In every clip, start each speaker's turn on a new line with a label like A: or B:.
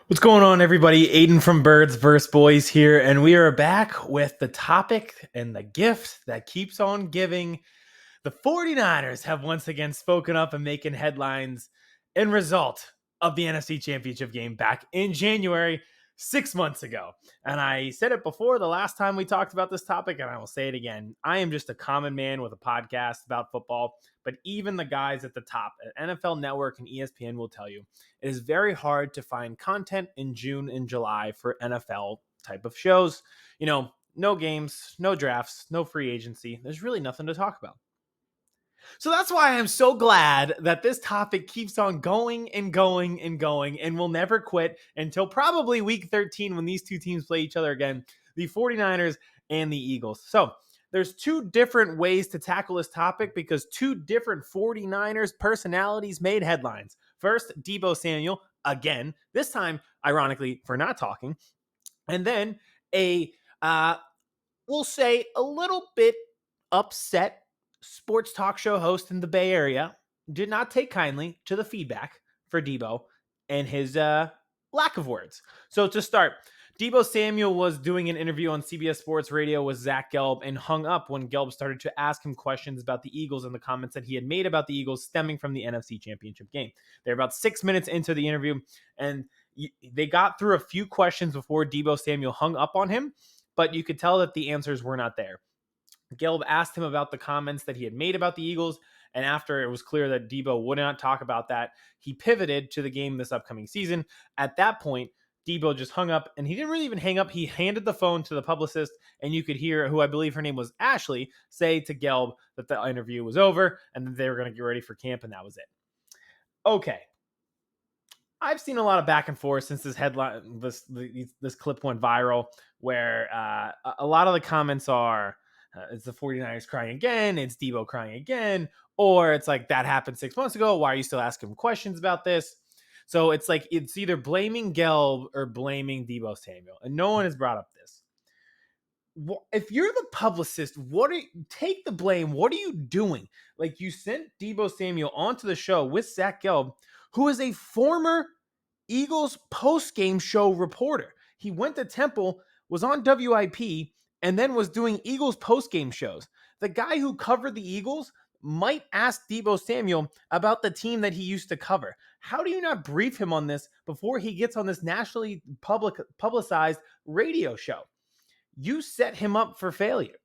A: What's going on, everybody? Aidan from Birds vs. Boys here, and we are back with the topic and the gift that keeps on giving. The 49ers have once again spoken up and making headlines in result of the NFC Championship game back in January, 6 months ago. And I said it before the last time we talked about this topic, and I will say it again. I am just a common man with a podcast about football, but even the guys at the top at NFL Network and ESPN will tell you it is very hard to find content in June and July for NFL type of shows. No games, no drafts, no free agency. There's really nothing to talk about. So that's why I'm so glad that this topic keeps on going and going and going and will never quit until probably week 13 when these two teams play each other again, the 49ers and the Eagles. So there's two different ways to tackle this topic because two different 49ers personalities made headlines. First, Deebo Samuel, again, this time, ironically, for not talking. And then we'll say, a little bit upset sports talk show host in the Bay Area did not take kindly to the feedback for Deebo and his lack of words. So to start, Deebo Samuel was doing an interview on CBS Sports Radio with Zach Gelb and hung up when Gelb started to ask him questions about the Eagles and the comments that he had made about the Eagles stemming from the NFC Championship game. They're about 6 minutes into the interview, and they got through a few questions before Deebo Samuel hung up on him, but you could tell that the answers were not there. Gelb asked him about the comments that he had made about the Eagles, and after it was clear that Deebo would not talk about that, he pivoted to the game this upcoming season. At that point, Deebo just hung up, and he didn't really even hang up. He handed the phone to the publicist, and you could hear, who I believe her name was Ashley, say to Gelb that the interview was over and that they were going to get ready for camp, and that was it. Okay. I've seen a lot of back and forth since this headline, this clip went viral, where a lot of the comments are, it's the 49ers crying again, it's Deebo crying again, or it's like, that happened 6 months ago, why are you still asking questions about this? So it's like, it's either blaming Gelb or blaming Deebo Samuel, and no one has brought up this. If you're the publicist, take the blame. What are you doing? Like, you sent Deebo Samuel onto the show with Zach Gelb, who is a former Eagles post-game show reporter. He went to Temple, was on WIP, and then was doing Eagles post-game shows. The guy who covered the Eagles might ask Deebo Samuel about the team that he used to cover. How do you not brief him on this before he gets on this nationally publicized radio show? You set him up for failure.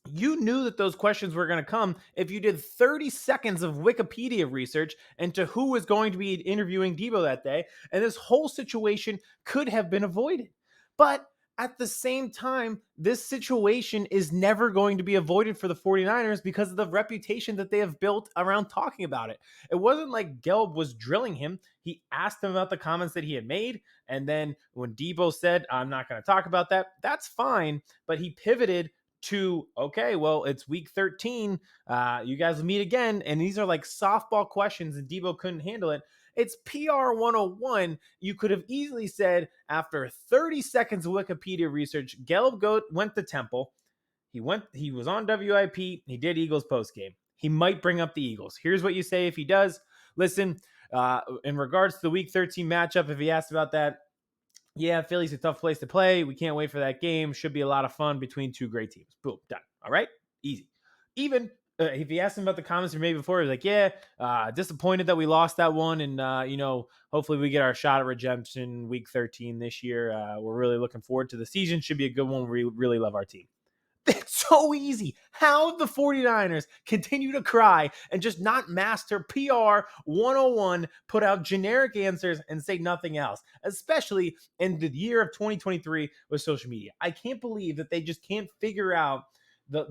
A: You knew that those questions were going to come if you did 30 seconds of Wikipedia research into who was going to be interviewing Deebo that day, and this whole situation could have been avoided. But at the same time, this situation is never going to be avoided for the 49ers because of the reputation that they have built around talking about it. It wasn't like Gelb was drilling him. He asked him about the comments that he had made, and then when Deebo said, I'm not going to talk about that, that's fine, but he pivoted to, okay, well, it's week 13. You guys will meet again. And these are like softball questions, and Deebo couldn't handle it. It's PR 101. You could have easily said, after 30 seconds of Wikipedia research, Gelb went to Temple. He was on WIP. He did Eagles post game. He might bring up the Eagles. Here's what you say if he does. Listen, in regards to the week 13 matchup, if he asked about that, yeah, Philly's a tough place to play. We can't wait for that game. Should be a lot of fun between two great teams. Boom, done. All right, easy. Even if you asked him about the comments he made before, he's like, yeah, disappointed that we lost that one. And, hopefully we get our shot at redemption week 13 this year. We're really looking forward to the season. Should be a good one. We really love our team. It's so easy. How the 49ers continue to cry and just not master PR 101, put out generic answers and say nothing else, especially in the year of 2023 with social media. I can't believe that they just can't figure out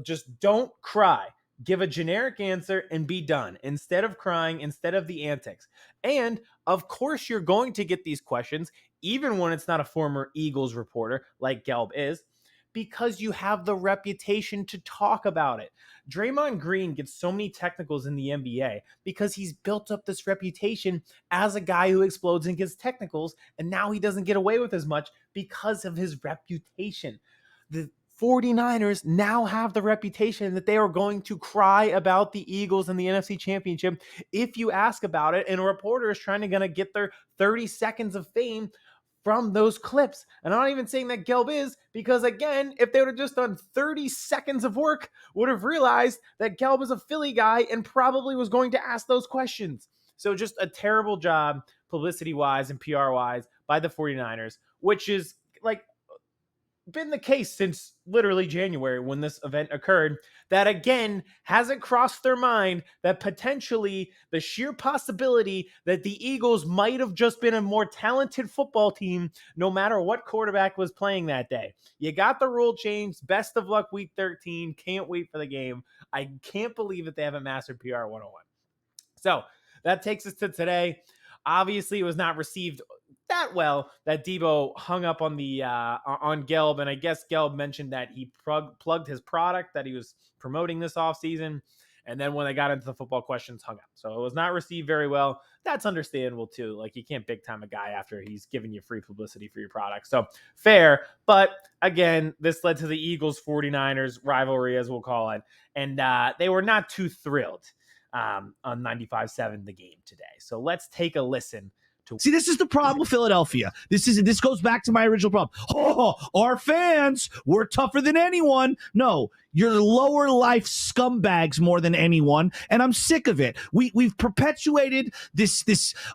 A: just don't cry. Give a generic answer and be done instead of crying, instead of the antics. And of course, you're going to get these questions, even when it's not a former Eagles reporter like Gelb is, because you have the reputation to talk about it. Draymond Green gets so many technicals in the NBA because he's built up this reputation as a guy who explodes and gets technicals, and now he doesn't get away with as much because of his reputation. The 49ers now have the reputation that they are going to cry about the Eagles and the NFC Championship if you ask about it, and a reporter is trying to get their 30 seconds of fame from those clips. And I'm not even saying that Gelb is, because again, if they would have just done 30 seconds of work, would have realized that Gelb is a Philly guy and probably was going to ask those questions. So just a terrible job publicity-wise and PR-wise by the 49ers, which is like been the case since literally January when this event occurred. That again hasn't crossed their mind that potentially the sheer possibility that the Eagles might have just been a more talented football team no matter what quarterback was playing that day. You got the rule changed. Best of luck week 13. Can't wait for the game. I can't believe that they haven't mastered PR 101. So that takes us to today. Obviously, it was not received that well that Deebo hung up on the on Gelb, and I guess Gelb mentioned that he plugged his product that he was promoting this offseason, and then when they got into the football questions, hung up. So it was not received very well. That's understandable too. Like, you can't big time a guy after he's giving you free publicity for your product. So fair, but again, this led to the Eagles 49ers rivalry, as we'll call it, and they were not too thrilled on 95.7 the game today. So let's take a listen.
B: See, this is the problem with Philadelphia. This goes back to my original problem. Oh, our fans, we're tougher than anyone. No, you're lower life scumbags more than anyone, and I'm sick of it. We've perpetuated this.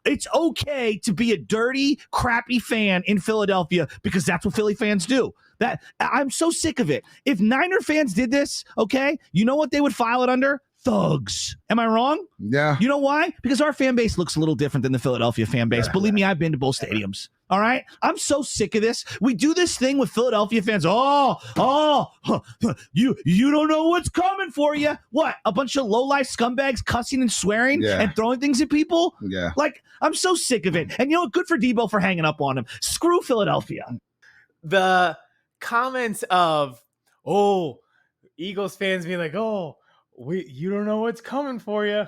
B: It's okay to be a dirty, crappy fan in Philadelphia because that's what Philly fans do. That I'm so sick of it. If Niner fans did this, okay, you know what they would file it under? Thugs. Am I wrong?
C: Yeah.
B: You know why? Because our fan base looks a little different than the Philadelphia fan base. Believe me, I've been to both stadiums. All right? I'm so sick of this. We do this thing with Philadelphia fans. You don't know what's coming for you. What? A bunch of low-life scumbags cussing and swearing and throwing things at people?
C: Yeah.
B: Like, I'm so sick of it. And you know what? Good for Deebo for hanging up on him. Screw Philadelphia.
A: The comments of, Eagles fans being like, you don't know what's coming for you.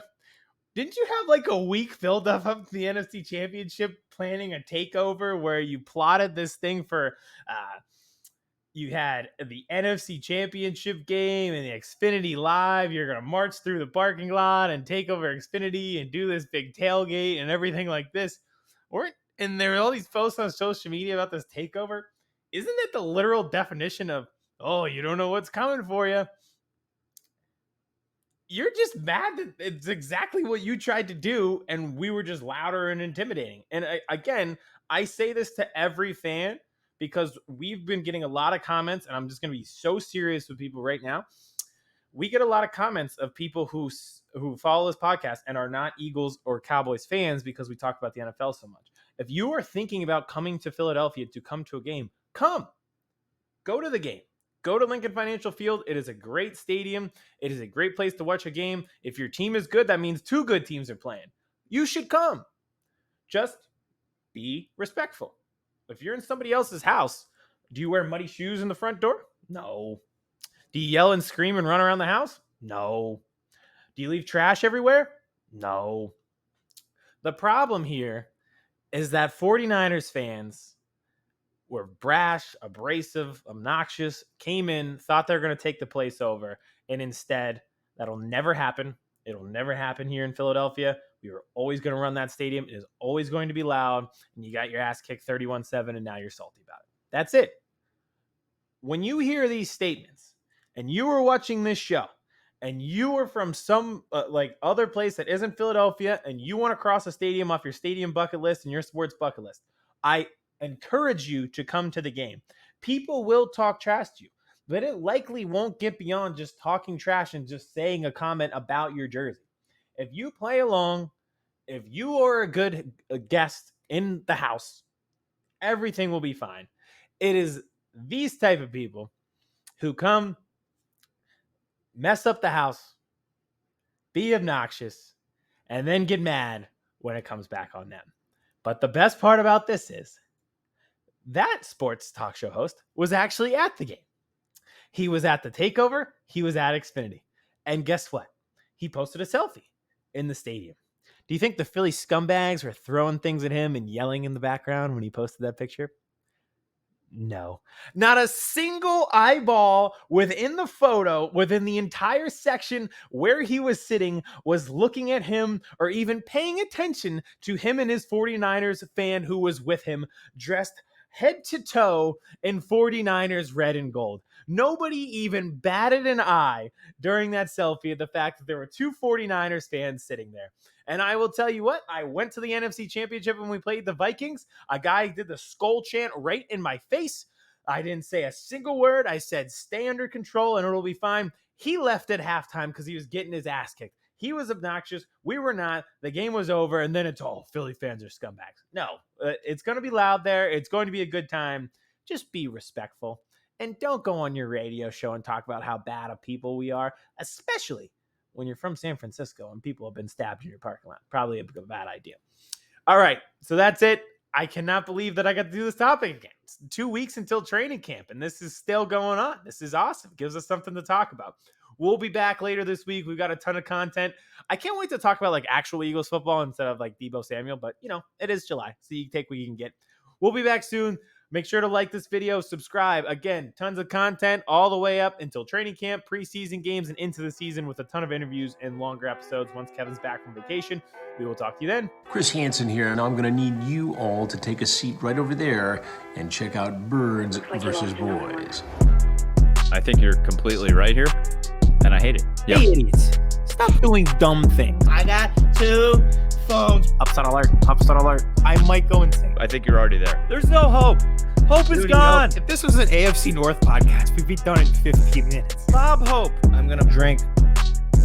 A: Didn't you have like a week filled up to the NFC Championship planning a takeover where you plotted this thing for, you had the NFC Championship game and the Xfinity Live. You're going to march through the parking lot and take over Xfinity and do this big tailgate and everything like this. And there are all these posts on social media about this takeover. Isn't that the literal definition of, you don't know what's coming for you? You're just mad that it's exactly what you tried to do, and we were just louder and intimidating. And again, I say this to every fan because we've been getting a lot of comments, and I'm just going to be so serious with people right now. We get a lot of comments of people who follow this podcast and are not Eagles or Cowboys fans because we talk about the NFL so much. If you are thinking about coming to Philadelphia to come to a game, go to the game. Go to Lincoln Financial Field. It is a great stadium. It is a great place to watch a game. If your team is good, that means two good teams are playing. You should come. Just be respectful. If you're in somebody else's house, do you wear muddy shoes in the front door? No. Do you yell and scream and run around the house? No. Do you leave trash everywhere? No. The problem here is that 49ers fans were brash, abrasive, obnoxious, came in, thought they were going to take the place over, and instead, that'll never happen. It'll never happen here in Philadelphia. We were always going to run that stadium. It is always going to be loud, and you got your ass kicked 31-7, and now you're salty about it. That's it. When you hear these statements, and you were watching this show, and you were from some other place that isn't Philadelphia, and you want to cross a stadium off your stadium bucket list and your sports bucket list, I encourage you to come to the game. People will talk trash to you, but it likely won't get beyond just talking trash and just saying a comment about your jersey. If you play along, if you are a good guest in the house, everything will be fine. It is these type of people who come, mess up the house, be obnoxious, and then get mad when it comes back on them. But the best part about this is that sports talk show host was actually at the game. He was at the takeover. He was at Xfinity. And guess what? He posted a selfie in the stadium. Do you think the Philly scumbags were throwing things at him and yelling in the background when he posted that picture? No. Not a single eyeball within the photo, within the entire section where he was sitting, was looking at him or even paying attention to him and his 49ers fan who was with him, dressed head to toe in 49ers red and gold. Nobody even batted an eye during that selfie at the fact that there were two 49ers fans sitting there. And I will tell you what, I went to the NFC Championship when we played the Vikings. A guy did the skull chant right in my face. I didn't say a single word. I said, stay under control and it'll be fine. He left at halftime because he was getting his ass kicked. He was obnoxious. We were not. The game was over. And then it's all Philly fans are scumbags. No, it's going to be loud there. It's going to be a good time. Just be respectful. And don't go on your radio show and talk about how bad of people we are, especially when you're from San Francisco and people have been stabbed in your parking lot. Probably a bad idea. All right. So that's it. I cannot believe that I got to do this topic again. It's 2 weeks until training camp, and this is still going on. This is awesome. Gives us something to talk about. We'll be back later this week. We've got a ton of content. I can't wait to talk about like actual Eagles football instead of like Deebo Samuel, but you know, it is July, so you take what you can get. We'll be back soon. Make sure to like this video, subscribe. Again, tons of content all the way up until training camp, preseason games, and into the season with a ton of interviews and longer episodes once Kevin's back from vacation. We will talk to you then.
C: Chris Hansen here, and I'm going to need you all to take a seat right over there and check out Birds versus Boys.
D: I think you're completely right here, and I hate it.
A: Yep. Hey, idiots. Stop doing dumb things. I got 2 phones. Upset alert. Upset alert. I might go insane.
D: I think you're already there. There's no hope. Hope is gone.
A: If this was an AFC North podcast, we'd be done in 15 minutes.
D: Bob Hope.
A: I'm going to drink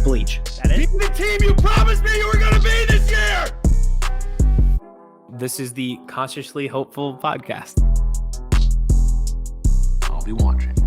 A: bleach. That
C: Be the team you promised me you were going to be this year!
A: This is the Consciously Hopeful podcast.
C: I'll be watching.